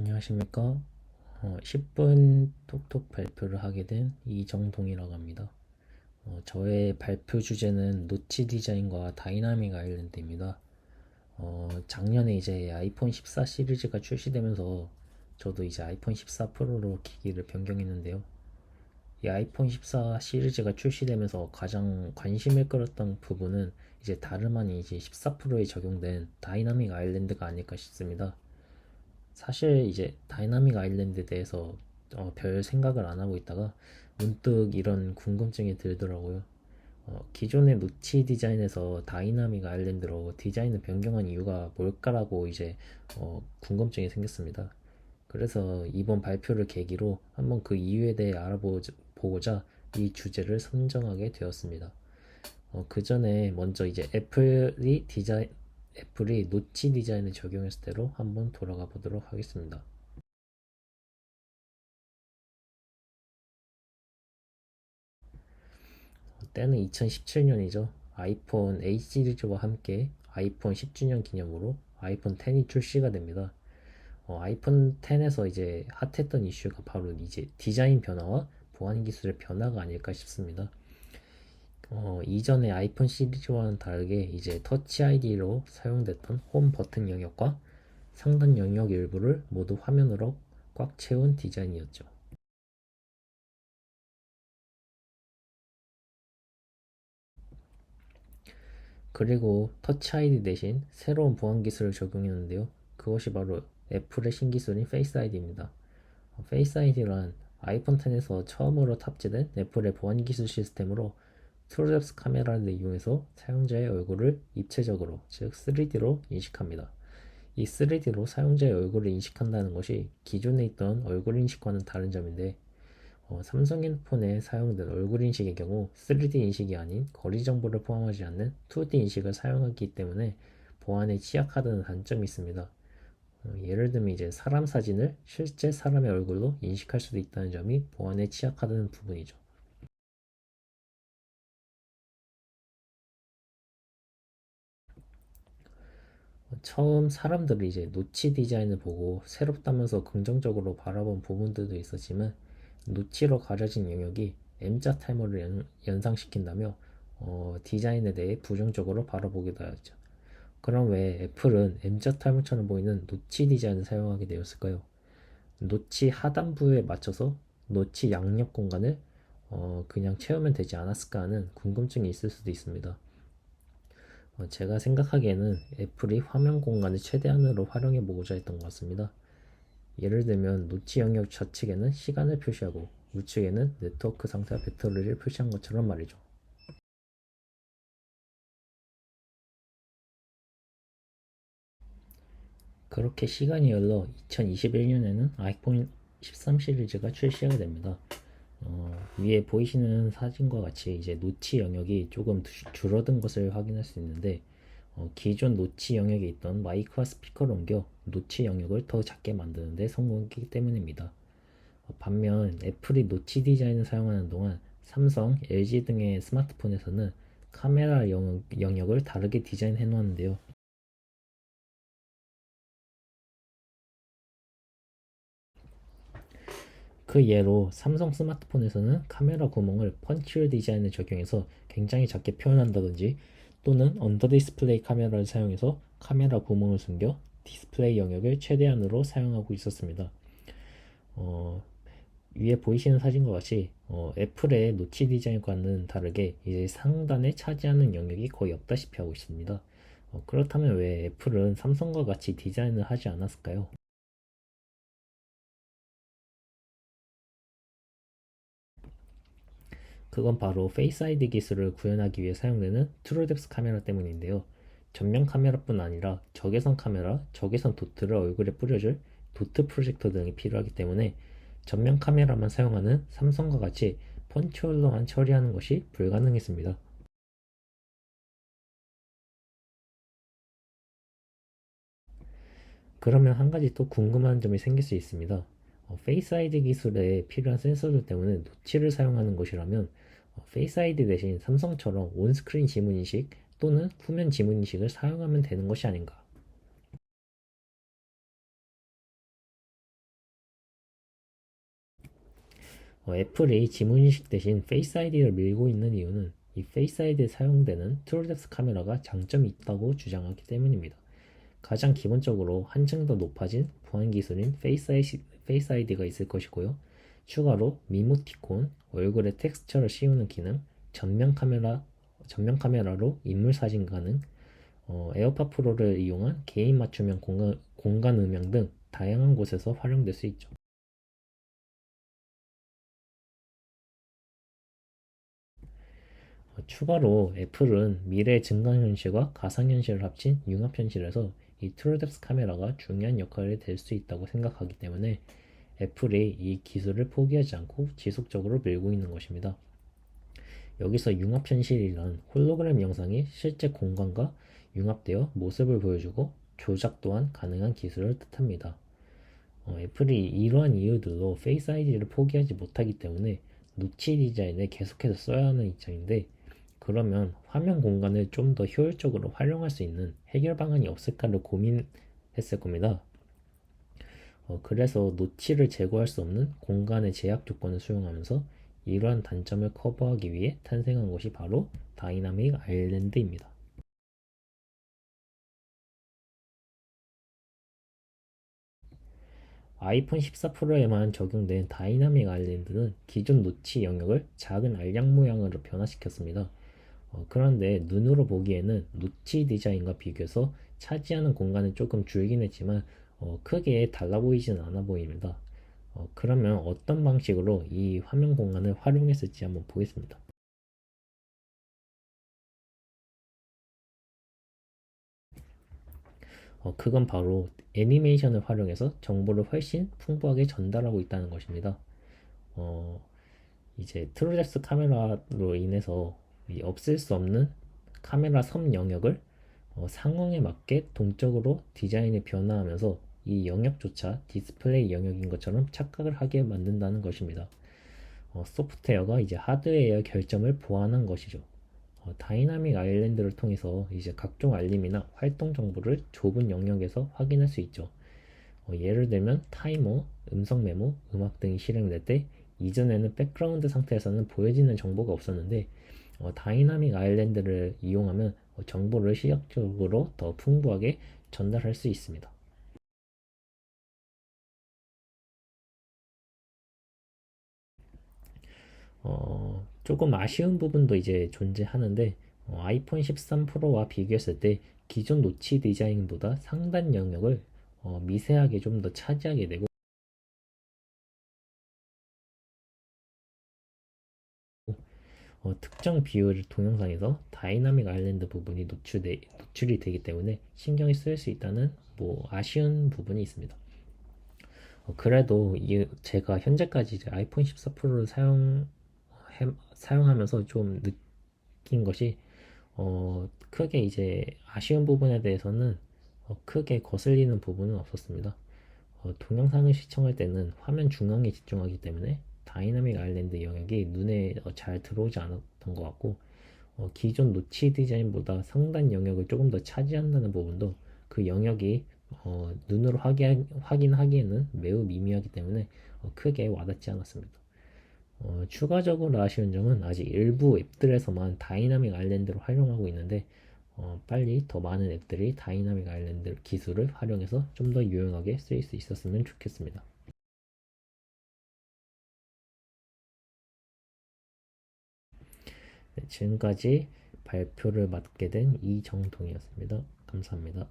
안녕하십니까. 10분 톡톡 발표를 하게 된 이정동이라고 합니다. 저의 발표 주제는 노치 디자인과 다이나믹 아일랜드입니다. 작년에 이제 아이폰 14 시리즈가 출시되면서 저도 이제 아이폰 14 프로로 기기를 변경했는데요. 이 아이폰 14 시리즈가 출시되면서 가장 관심을 끌었던 부분은 이제 다름 아닌 이제 14 프로에 적용된 다이나믹 아일랜드가 아닐까 싶습니다. 사실 이제 다이나믹 아일랜드에 대해서 별 생각을 안 하고 있다가 문득 이런 궁금증이 들더라고요. 기존의 노치 디자인에서 다이나믹 아일랜드로 디자인을 변경한 이유가 뭘까라고 이제 궁금증이 생겼습니다. 그래서 이번 발표를 계기로 한번 그 이유에 대해 알아보고자 이 주제를 선정하게 되었습니다. 그 전에 먼저 이제 애플이 노치 디자인을 적용했을 때로 한번 돌아가 보도록 하겠습니다. 때는 2017년이죠. 아이폰 8 시리즈와 함께 아이폰 10주년 기념으로 아이폰 10이 출시가 됩니다. 아이폰 10에서 이제 핫했던 이슈가 바로 이제 디자인 변화와 보안 기술의 변화가 아닐까 싶습니다. 이전의 아이폰 시리즈와는 다르게 이제 터치 아이디로 사용됐던 홈 버튼 영역과 상단 영역 일부를 모두 화면으로 꽉 채운 디자인이었죠. 그리고 터치 아이디 대신 새로운 보안 기술을 적용했는데요. 그것이 바로 애플의 신기술인 페이스 아이디입니다. 페이스 아이디란 아이폰 10에서 처음으로 탑재된 애플의 보안 기술 시스템으로 트루뎁스 카메라를 이용해서 사용자의 얼굴을 입체적으로, 즉 3D로 인식합니다. 이 3D로 사용자의 얼굴을 인식한다는 것이 기존에 있던 얼굴 인식과는 다른 점인데, 삼성 핸드폰에 사용된 얼굴 인식의 경우 3D 인식이 아닌 거리 정보를 포함하지 않는 2D 인식을 사용하기 때문에 보안에 취약하다는 단점이 있습니다. 예를 들면 이제 사람 사진을 실제 사람의 얼굴로 인식할 수도 있다는 점이 보안에 취약하다는 부분이죠. 처음 사람들이 이제 노치 디자인을 보고 새롭다면서 긍정적으로 바라본 부분들도 있었지만 노치로 가려진 영역이 M자 탈모를 연상시킨다며 디자인에 대해 부정적으로 바라보기도 하였죠. 그럼 왜 애플은 M자 탈모처럼 보이는 노치 디자인을 사용하게 되었을까요? 노치 하단부에 맞춰서 노치 양옆 공간을 그냥 채우면 되지 않았을까 하는 궁금증이 있을 수도 있습니다. 제가 생각하기에는 애플이 화면 공간을 최대한으로 활용해 보고자 했던 것 같습니다. 예를 들면 노치 영역 좌측에는 시간을 표시하고 우측에는 네트워크 상태와 배터리를 표시한 것처럼 말이죠. 그렇게 시간이 흘러 2021년에는 아이폰 13 시리즈가 출시가 됩니다. 위에 보이시는 사진과 같이 이제 노치 영역이 조금 줄어든 것을 확인할 수 있는데 기존 노치 영역에 있던 마이크와 스피커를 옮겨 노치 영역을 더 작게 만드는 데 성공했기 때문입니다. 반면 애플이 노치 디자인을 사용하는 동안 삼성, LG 등의 스마트폰에서는 카메라 영역을 다르게 디자인해 놓았는데요. 그 예로 삼성 스마트폰에서는 카메라 구멍을 펀치홀 디자인을 적용해서 굉장히 작게 표현한다든지 또는 언더 디스플레이 카메라를 사용해서 카메라 구멍을 숨겨 디스플레이 영역을 최대한으로 사용하고 있었습니다. 어, 위에 보이시는 사진과 같이 애플의 노치 디자인과는 다르게 이제 상단에 차지하는 영역이 거의 없다시피 하고 있습니다. 그렇다면 왜 애플은 삼성과 같이 디자인을 하지 않았을까요? 그건 바로 페이스 아이디 기술을 구현하기 위해 사용되는 트루뎁스 카메라 때문인데요. 전면 카메라뿐 아니라 적외선 카메라, 적외선 도트를 얼굴에 뿌려줄 도트 프로젝터 등이 필요하기 때문에 전면 카메라만 사용하는 삼성과 같이 펀치홀로만 처리하는 것이 불가능했습니다. 그러면 한 가지 또 궁금한 점이 생길 수 있습니다. 페이스 아이디 기술에 필요한 센서들 때문에 노치를 사용하는 것이라면 페이스 아이디 대신 삼성처럼 온스크린 지문 인식 또는 후면 지문 인식을 사용하면 되는 것이 아닌가? 애플이 지문인식 대신 페이스 아이디를 밀고 있는 이유는 이 페이스 아이디에 사용되는 트루뎁스 카메라가 장점이 있다고 주장하기 때문입니다. 가장 기본적으로 한층 더 높아진 보안 기술인 페이스 아이디가 있을 것이고요. 추가로 미모티콘, 얼굴에 텍스처를 씌우는 기능, 전면 카메라로 인물 사진 가능, 에어팟 프로를 이용한 개인 맞춤형 공간 음향 등 다양한 곳에서 활용될 수 있죠. 추가로 애플은 미래 증강현실과 가상현실을 합친 융합현실에서 이 트루뎁스 카메라가 중요한 역할을 될 수 있다고 생각하기 때문에 애플이 이 기술을 포기하지 않고 지속적으로 밀고 있는 것입니다. 여기서 융합현실이란 홀로그램 영상이 실제 공간과 융합되어 모습을 보여주고 조작 또한 가능한 기술을 뜻합니다. 애플이 이러한 이유들로 페이스 아이디를 포기하지 못하기 때문에 노치 디자인을 계속해서 써야 하는 입장인데, 그러면 화면 공간을 좀 더 효율적으로 활용할 수 있는 해결 방안이 없을까를 고민했을 겁니다. 그래서 노치를 제거할 수 없는 공간의 제약 조건을 수용하면서 이러한 단점을 커버하기 위해 탄생한 것이 바로 다이나믹 아일랜드입니다. 아이폰 14 프로에만 적용된 다이나믹 아일랜드는 기존 노치 영역을 작은 알약 모양으로 변화시켰습니다. 그런데 눈으로 보기에는 노치 디자인과 비교해서 차지하는 공간은 조금 줄긴 했지만 크게 달라 보이지는 않아 보입니다. 그러면 어떤 방식으로 이 화면 공간을 활용했을지 한번 보겠습니다. 그건 바로 애니메이션을 활용해서 정보를 훨씬 풍부하게 전달하고 있다는 것입니다. 어, 이제 트루뎁스 카메라로 인해서 이 없앨 수 없는 카메라 섬 영역을 상황에 맞게 동적으로 디자인을 변화하면서 이 영역조차 디스플레이 영역인 것처럼 착각을 하게 만든다는 것입니다. 소프트웨어가 이제 하드웨어의 결점을 보완한 것이죠. 다이나믹 아일랜드를 통해서 이제 각종 알림이나 활동 정보를 좁은 영역에서 확인할 수 있죠. 예를 들면 타이머, 음성 메모, 음악 등이 실행될 때 이전에는 백그라운드 상태에서는 보여지는 정보가 없었는데 다이나믹 아일랜드를 이용하면 정보를 시각적으로 더 풍부하게 전달할 수 있습니다. 조금 아쉬운 부분도 이제 존재하는데 아이폰 13 프로와 비교했을 때 기존 노치 디자인보다 상단 영역을 미세하게 좀 더 차지하게 되고 특정 비율 동영상에서 다이나믹 아일랜드 부분이 노출이 되기 때문에 신경이 쓰일 수 있다는 뭐 아쉬운 부분이 있습니다. 그래도 제가 현재까지 이제 아이폰 14 프로를 사용하면서 좀 느낀 것이 크게 이제 아쉬운 부분에 대해서는 크게 거슬리는 부분은 없었습니다. 동영상을 시청할 때는 화면 중앙에 집중하기 때문에 다이나믹 아일랜드 영역이 눈에 잘 들어오지 않았던 것 같고, 기존 노치 디자인보다 상단 영역을 조금 더 차지한다는 부분도 그 영역이 눈으로 확인하기에는 매우 미미하기 때문에 크게 와닿지 않았습니다. 추가적으로 아쉬운 점은 아직 일부 앱들에서만 다이나믹 아일랜드를 활용하고 있는데 빨리 더 많은 앱들이 다이나믹 아일랜드 기술을 활용해서 좀 더 유용하게 쓰일 수 있었으면 좋겠습니다. 네, 지금까지 발표를 맡게 된 이정동이었습니다. 감사합니다.